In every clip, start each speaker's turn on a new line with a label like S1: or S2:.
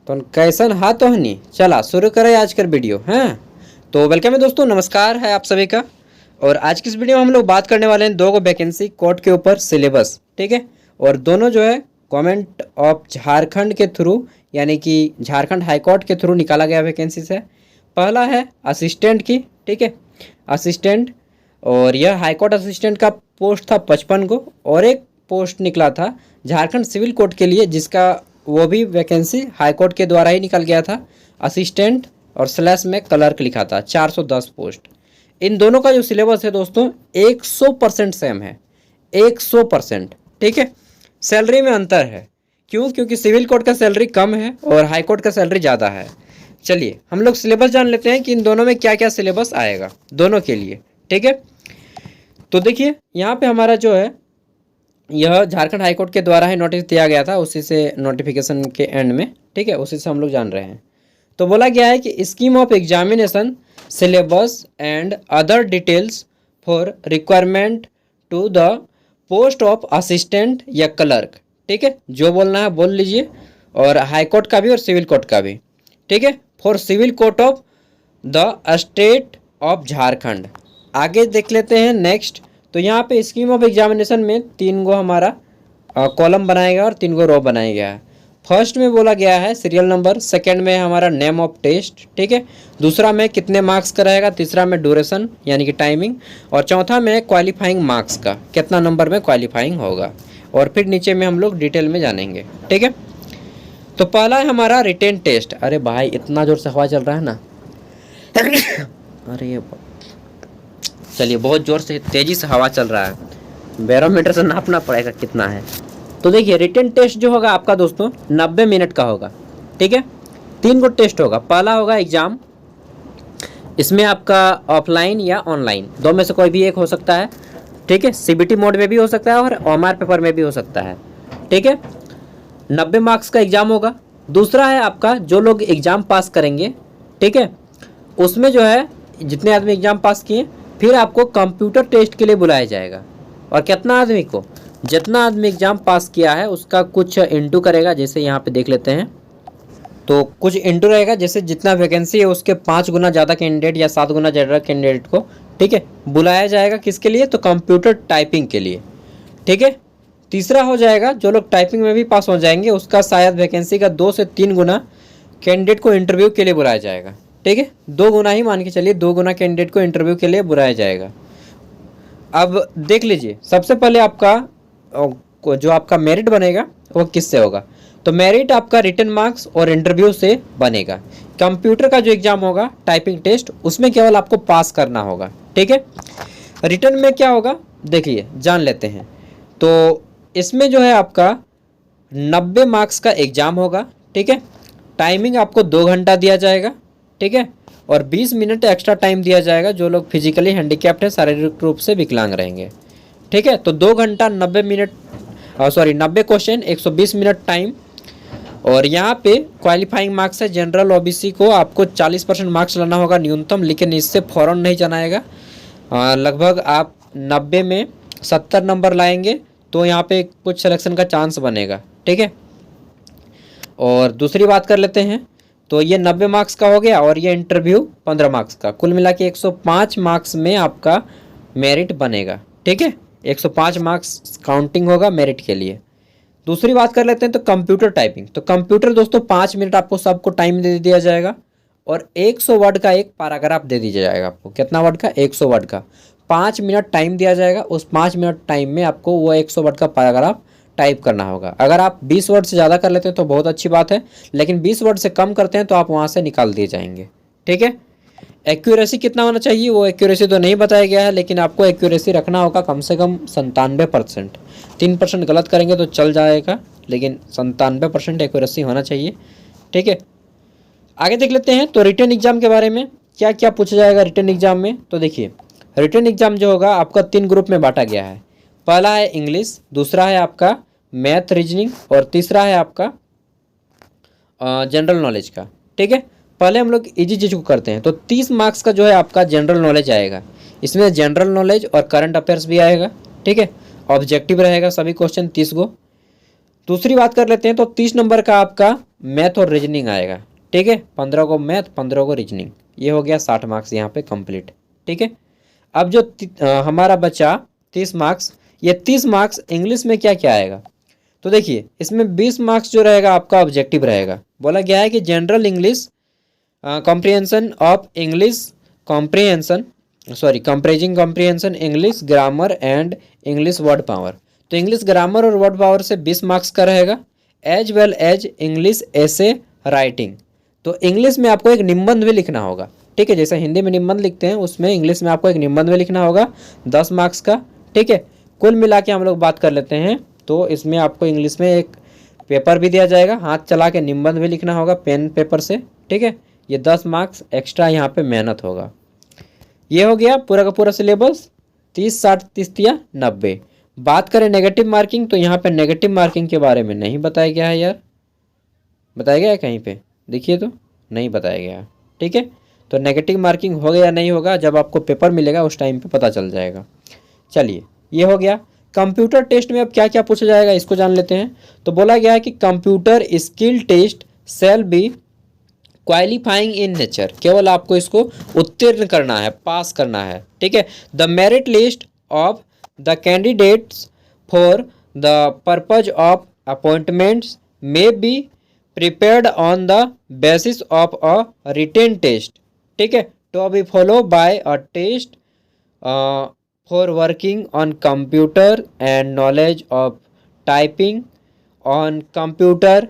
S1: तो कैसन हा तो हनी चला शुरू करें आज कर वीडियो हैं। तो वेलकम है दोस्तों, नमस्कार है आप सभी का। और आज की इस वीडियो में हम लोग बात करने वाले हैं दो को वैकेंसी कोर्ट के ऊपर सिलेबस, ठीक है। और दोनों जो है गवर्नमेंट ऑफ झारखंड के थ्रू यानी कि झारखंड हाई कोर्ट के थ्रू निकाला गया वैकेंसी से। पहला है असिस्टेंट की, ठीक है, असिस्टेंट। और यह हाई कोर्ट असिस्टेंट का पोस्ट था 55 को, और एक पोस्ट निकला था झारखंड सिविल कोर्ट के लिए जिसका वो भी वैकेंसी हाई कोर्ट के द्वारा ही निकल गया था। असिस्टेंट और स्लैश में क्लर्क लिखा था, 410 पोस्ट। इन दोनों का जो सिलेबस है दोस्तों 100% सेम है, 100%, ठीक है। सैलरी में अंतर है, क्यों? क्योंकि सिविल कोर्ट का सैलरी कम है और हाई कोर्ट का सैलरी ज़्यादा है। चलिए हम लोग सिलेबस जान लेते हैं कि इन दोनों में क्या क्या सिलेबस आएगा दोनों के लिए, ठीक है। तो देखिए यहाँ पे हमारा जो है यह झारखंड हाई कोर्ट के द्वारा ही नोटिस दिया गया था, उसी से नोटिफिकेशन के एंड में, ठीक है, उसी से हम लोग जान रहे हैं। तो बोला गया है कि scheme of examination syllabus and other details for requirement to the post of assistant या क्लर्क, ठीक है, जो बोलना है बोल लीजिए। और हाई कोर्ट का भी और सिविल कोर्ट का भी, ठीक है, for civil court of the state of Jharkhand. आगे देख लेते हैं नेक्स्ट। तो यहाँ पे स्कीम ऑफ एग्जामिनेशन में 3 गो हमारा कॉलम बनाया गया और 3 गो रो बनाया गया है। फर्स्ट में बोला गया है सीरियल नंबर, सेकंड में हमारा नेम ऑफ टेस्ट, ठीक है, दूसरा में कितने मार्क्स का रहेगा, तीसरा में ड्यूरेशन यानी कि टाइमिंग, और चौथा में क्वालिफाइंग मार्क्स का कितना नंबर में क्वालिफाइंग होगा। और फिर नीचे में हम लोग डिटेल में जानेंगे, ठीक है। तो पहला है हमारा रिटेन टेस्ट। अरे भाई इतना जोर से हवा चल रहा है ना अरे चलिए बहुत ज़ोर से तेज़ी से हवा चल रहा है, बैरोमीटर से नापना पड़ेगा कितना है। तो देखिए रिटन टेस्ट जो होगा आपका दोस्तों 90 मिनट का होगा, ठीक है। 3 गो टेस्ट होगा। पहला होगा एग्ज़ाम, इसमें आपका ऑफलाइन या ऑनलाइन दो में से कोई भी एक हो सकता है, ठीक है। सीबीटी मोड में भी हो सकता है और ओएमआर पेपर में भी हो सकता है, ठीक है। 90 मार्क्स का एग्ज़ाम होगा। दूसरा है आपका जो लोग एग्ज़ाम पास करेंगे, ठीक है, उसमें जो है जितने आदमी एग्ज़ाम पास किए फिर आपको कंप्यूटर टेस्ट के लिए बुलाया जाएगा। और कितना आदमी को, जितना आदमी एग्ज़ाम पास किया है उसका कुछ इंटू करेगा, जैसे यहाँ पे देख लेते हैं। तो कुछ इंटू रहेगा, जैसे जितना वैकेंसी है उसके 5 गुना ज़्यादा कैंडिडेट या 7 गुना ज़्यादा कैंडिडेट को, ठीक है, बुलाया जाएगा। किसके लिए? तो कंप्यूटर टाइपिंग के लिए, ठीक है। तीसरा हो जाएगा जो लोग टाइपिंग में भी पास हो जाएंगे उसका शायद वैकेंसी का 2 से 3 गुना कैंडिडेट को इंटरव्यू के लिए बुलाया जाएगा, ठीक है। 2 गुना ही मान के चलिए, 2 गुना कैंडिडेट को इंटरव्यू के लिए बुलाया जाएगा। अब देख लीजिए सबसे पहले आपका जो आपका मेरिट बनेगा वो किससे होगा? तो मेरिट आपका रिटन मार्क्स और इंटरव्यू से बनेगा। कंप्यूटर का जो एग्ज़ाम होगा टाइपिंग टेस्ट, उसमें केवल आपको पास करना होगा, ठीक है। रिटन में क्या होगा देखिए जान लेते हैं। तो इसमें जो है आपका 90 मार्क्स का एग्ज़ाम होगा, ठीक है। टाइमिंग आपको 2 घंटा दिया जाएगा, ठीक है, और 20 मिनट एक्स्ट्रा टाइम दिया जाएगा जो लोग फिजिकली हैंडीकैप्ड है, शारीरिक रूप से विकलांग रहेंगे, ठीक है। तो 2 घंटा 90 मिनट 90 क्वेश्चन 120 मिनट टाइम। और यहाँ पे क्वालिफाइंग मार्क्स है, जनरल ओबीसी को आपको 40% मार्क्स लाना होगा न्यूनतम, लेकिन इससे फ़ौरन नहीं जानाएगा। लगभग आप 90 में 70 नंबर लाएंगे तो यहाँ पे कुछ सिलेक्शन का चांस बनेगा, ठीक है। और दूसरी बात कर लेते हैं। तो ये 90 मार्क्स का हो गया और ये इंटरव्यू 15 मार्क्स का, कुल मिला के 105 मार्क्स में आपका मेरिट बनेगा, ठीक है। 105 मार्क्स काउंटिंग होगा मेरिट के लिए। दूसरी बात कर लेते हैं तो कंप्यूटर टाइपिंग। तो कंप्यूटर दोस्तों 5 मिनट आपको सबको टाइम दे दिया जाएगा और 100 वर्ड का एक पैराग्राफ दे दिया जाएगा आपको। कितना वर्ड का? 100 वर्ड का। 5 मिनट टाइम दिया जाएगा, उस 5 मिनट टाइम में आपको वो 100 वर्ड का पैराग्राफ टाइप करना होगा। अगर आप 20 वर्ड से ज़्यादा कर लेते हैं तो बहुत अच्छी बात है, लेकिन 20 वर्ड से कम करते हैं तो आप वहाँ से निकाल दिए जाएंगे, ठीक है। एक्यूरेसी कितना होना चाहिए वो एक्यूरेसी तो नहीं बताया गया है, लेकिन आपको एक्यूरेसी रखना होगा कम से कम 97%। 3% गलत करेंगे तो चल जाएगा, लेकिन 97% एक्यूरेसी होना चाहिए, ठीक है। आगे देख लेते हैं तो रिटन एग्जाम के बारे में क्या क्या पूछा जाएगा रिटन एग्जाम में। तो देखिए रिटन एग्जाम जो होगा आपका 3 ग्रुप में बांटा गया है। पहला है इंग्लिश, दूसरा है आपका मैथ रीजनिंग, और तीसरा है आपका जनरल नॉलेज का, ठीक है। पहले हम लोग इजी चीज़ को करते हैं। तो 30 मार्क्स का जो है आपका जनरल नॉलेज आएगा। इसमें जनरल नॉलेज और करंट अफेयर्स भी आएगा, ठीक है। ऑब्जेक्टिव रहेगा सभी क्वेश्चन 30 गो। दूसरी बात कर लेते हैं तो 30 नंबर का आपका मैथ और रीजनिंग आएगा। ठीक है, 15 को मैथ, 15 को रीजनिंग। ये हो गया 60 मार्क्स यहाँ पे कंप्लीट। ठीक है, अब जो हमारा बचा 30 मार्क्स, ये 30 मार्क्स इंग्लिश में क्या क्या आएगा। तो देखिए इसमें 20 मार्क्स जो रहेगा आपका ऑब्जेक्टिव रहेगा। बोला गया है कि general English comprehension of English comprehension comprising comprehension English grammar and English word power. तो इंग्लिश ग्रामर और वर्ड पावर से 20 मार्क्स का रहेगा, as well as English essay writing. तो इंग्लिश में आपको एक निबंध भी लिखना होगा। ठीक है, जैसे हिंदी में निबंध लिखते हैं उसमें इंग्लिश में आपको एक निबंध भी लिखना होगा 10 मार्क्स का। ठीक है, कुल मिला के हम लोग बात कर लेते हैं तो इसमें आपको इंग्लिश में एक पेपर भी दिया जाएगा, हाथ चला के निबंध भी लिखना होगा पेन पेपर से। ठीक है, ये 10 मार्क्स एक्स्ट्रा यहाँ पे मेहनत होगा। ये हो गया पूरा का पूरा सिलेबस 30 60 30 या 90। बात करें नेगेटिव मार्किंग तो यहाँ पे नेगेटिव मार्किंग के बारे में नहीं बताया गया है यार, बताया गया है कहीं पे देखिए तो नहीं बताया गया। ठीक है, तो नेगेटिव मार्किंग होगा या नहीं होगा जब आपको पेपर मिलेगा उस टाइम पे पता चल जाएगा। चलिए ये हो गया। कंप्यूटर टेस्ट में अब क्या क्या पूछा जाएगा इसको जान लेते हैं। तो बोला गया है कि computer skill test shall be qualifying in nature, केवल आपको इसको उत्तीर्ण करना है, पास करना है। ठीक है, the merit list of the candidates for the purpose of appointments may be prepared on the basis of a written test. ठीक है, to be follow by a test for working on computer and knowledge of typing on computer.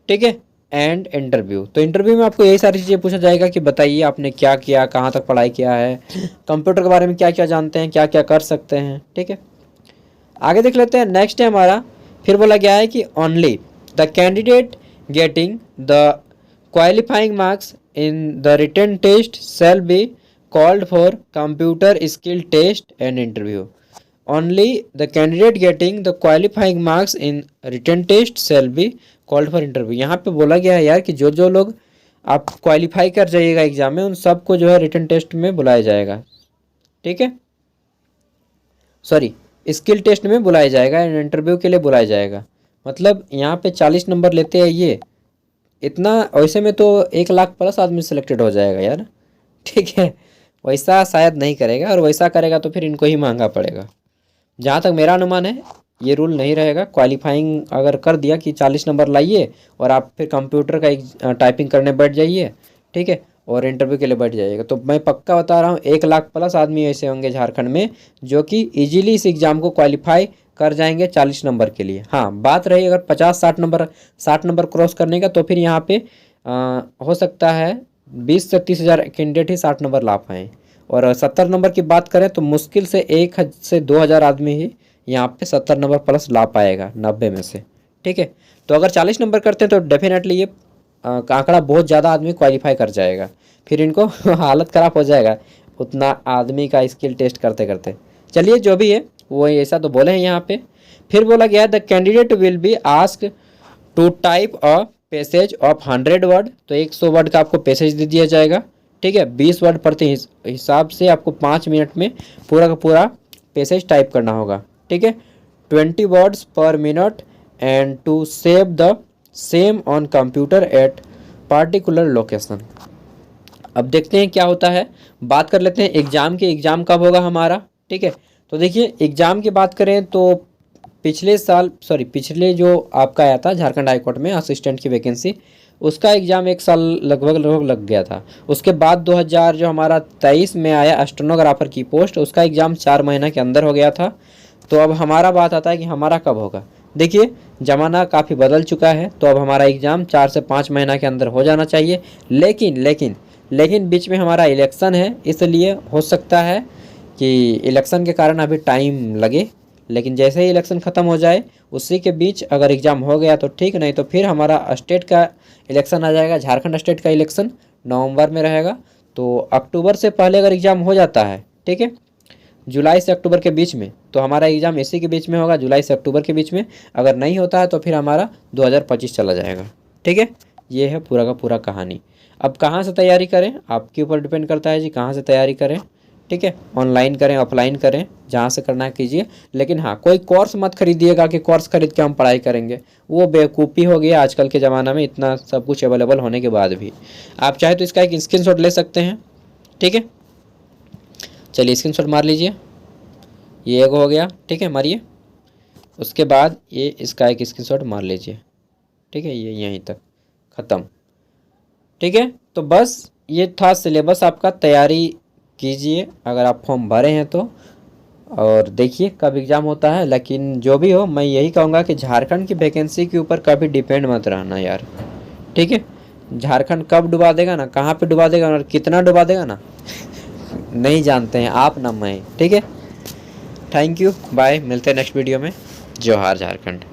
S1: ठीक है, and interview. तो interview में आपको यही सारी चीज़ें पूछा जाएगा कि बताइए आपने क्या किया, कहाँ तक पढ़ाई किया है, कंप्यूटर के बारे में क्या क्या जानते हैं, क्या क्या कर सकते हैं। ठीक है, आगे देख लेते हैं। नेक्स्ट है हमारा, फिर बोला गया है कि only the candidate getting the qualifying marks in the written test shall be called for computer skill test and interview. Only the candidate getting the qualifying marks in written test shall be called for interview. यहाँ पे बोला गया है यार कि जो जो लोग आप क्वालिफाई कर जाइएगा एग्जाम में उन सबको जो है रिटन टेस्ट में बुलाया जाएगा। ठीक है, सॉरी स्किल टेस्ट में बुलाया जाएगा, इंटरव्यू के लिए बुलाया जाएगा। मतलब यहाँ पे 40 नंबर लेते हैं ये, इतना वैसे में तो 1 लाख प्लस आदमी सिलेक्टेड हो जाएगा यार। ठीक है, वैसा शायद नहीं करेगा, और वैसा करेगा तो फिर इनको ही महंगा पड़ेगा। जहाँ तक मेरा अनुमान है ये रूल नहीं रहेगा। क्वालिफाइंग अगर कर दिया कि 40 नंबर लाइए और आप फिर कंप्यूटर का एक टाइपिंग करने बैठ जाइए, ठीक है, और इंटरव्यू के लिए बैठ जाइएगा, तो मैं पक्का बता रहा हूँ 1 लाख प्लस आदमी ऐसे होंगे झारखंड में जो कि इजीली इस एग्ज़ाम को क्वालिफाई कर जाएंगे 40 नंबर के लिए। हाँ, बात रही अगर 60 नंबर क्रॉस करने का, तो फिर यहाँ पे हो सकता है 20 से 30 हज़ार कैंडिडेट ही 60 नंबर ला पाएँ। और 70 नंबर की बात करें तो मुश्किल से 1 से 2 हज़ार आदमी ही यहाँ पे 70 नंबर प्लस ला पाएगा 90 में से। ठीक है, तो अगर 40 नंबर करते हैं तो डेफिनेटली ये आंकड़ा बहुत ज़्यादा आदमी क्वालिफाई कर जाएगा, फिर इनको हालत ख़राब हो जाएगा उतना आदमी का स्किल टेस्ट करते करते। चलिए जो भी है वो ऐसा तो बोले हैं यहाँ पे। फिर बोला गया the candidate will be ask to type a passage of 100 word. तो 100 वर्ड का आपको पैसेज दे दिया जाएगा। ठीक है, 20 वर्ड प्रति हिसाब से आपको 5 मिनट में पूरा का पूरा पैसेज टाइप करना होगा। ठीक है, 20 words per minute and to save the same on computer at particular location. अब देखते हैं क्या होता है। बात कर लेते हैं एग्ज़ाम की, एग्ज़ाम कब होगा हमारा। ठीक है, तो देखिए एग्ज़ाम की बात करें तो पिछले जो आपका आया था झारखंड हाई कोर्ट में असिस्टेंट की वैकेंसी, उसका एग्ज़ाम 1 साल लगभग लग गया था। उसके बाद 2000 जो हमारा 23 में आया स्टेनोग्राफर की पोस्ट, उसका एग्ज़ाम 4 महीना के अंदर हो गया था। तो अब हमारा बात आता है कि हमारा कब होगा। देखिए ज़माना काफ़ी बदल चुका है, तो अब हमारा एग्ज़ाम 4 से 5 महीना के अंदर हो जाना चाहिए। लेकिन बीच में हमारा इलेक्शन है, इसलिए हो सकता है कि इलेक्शन के कारण अभी टाइम लगे। लेकिन जैसे ही इलेक्शन ख़त्म हो जाए उसी के बीच अगर एग्ज़ाम हो गया तो ठीक, नहीं तो फिर हमारा स्टेट का इलेक्शन आ जाएगा। झारखंड स्टेट का इलेक्शन नवंबर में रहेगा। तो अक्टूबर से पहले अगर एग्ज़ाम हो जाता है, ठीक है, जुलाई से अक्टूबर के बीच में, तो हमारा एग्ज़ाम इसी के बीच में होगा, जुलाई से अक्टूबर के बीच में। अगर नहीं होता है तो फिर हमारा 2025 चला जाएगा। ठीक है, ये है पूरा का पूरा कहानी। अब कहाँ से तैयारी करें आपके ऊपर डिपेंड करता है जी, कहाँ से तैयारी करें। ठीक है, ऑनलाइन करें ऑफलाइन करें, जहाँ से करना है कीजिए। लेकिन हाँ, कोई कोर्स मत खरीदिएगा कि कोर्स खरीद के हम पढ़ाई करेंगे, वो बेवकूफ़ी हो गई आजकल के ज़माना में, इतना सब कुछ अवेलेबल होने के बाद भी। आप चाहे तो इसका एक स्क्रीनशॉट ले सकते हैं, ठीक है। चलिए स्क्रीनशॉट मार लीजिए, ये एक हो गया, ठीक है, मारिए। उसके बाद ये इसका एक स्क्रीनशॉट मार लीजिए, ठीक है, ये यहीं तक ख़त्म, ठीक है। तो बस ये था सिलेबस आपका, तैयारी कीजिए अगर आप फॉर्म भरे हैं तो, और देखिए कब एग्ज़ाम होता है। लेकिन जो भी हो, मैं यही कहूँगा कि झारखंड की वैकेंसी के ऊपर कभी डिपेंड मत रहना यार, ठीक है। झारखंड कब डुबा देगा ना, कहाँ पे डुबा देगा और कितना डुबा देगा ना नहीं जानते हैं आप ना मैं, ठीक है। थैंक यू, बाय, मिलते हैं नेक्स्ट वीडियो में। जोहार झारखंड।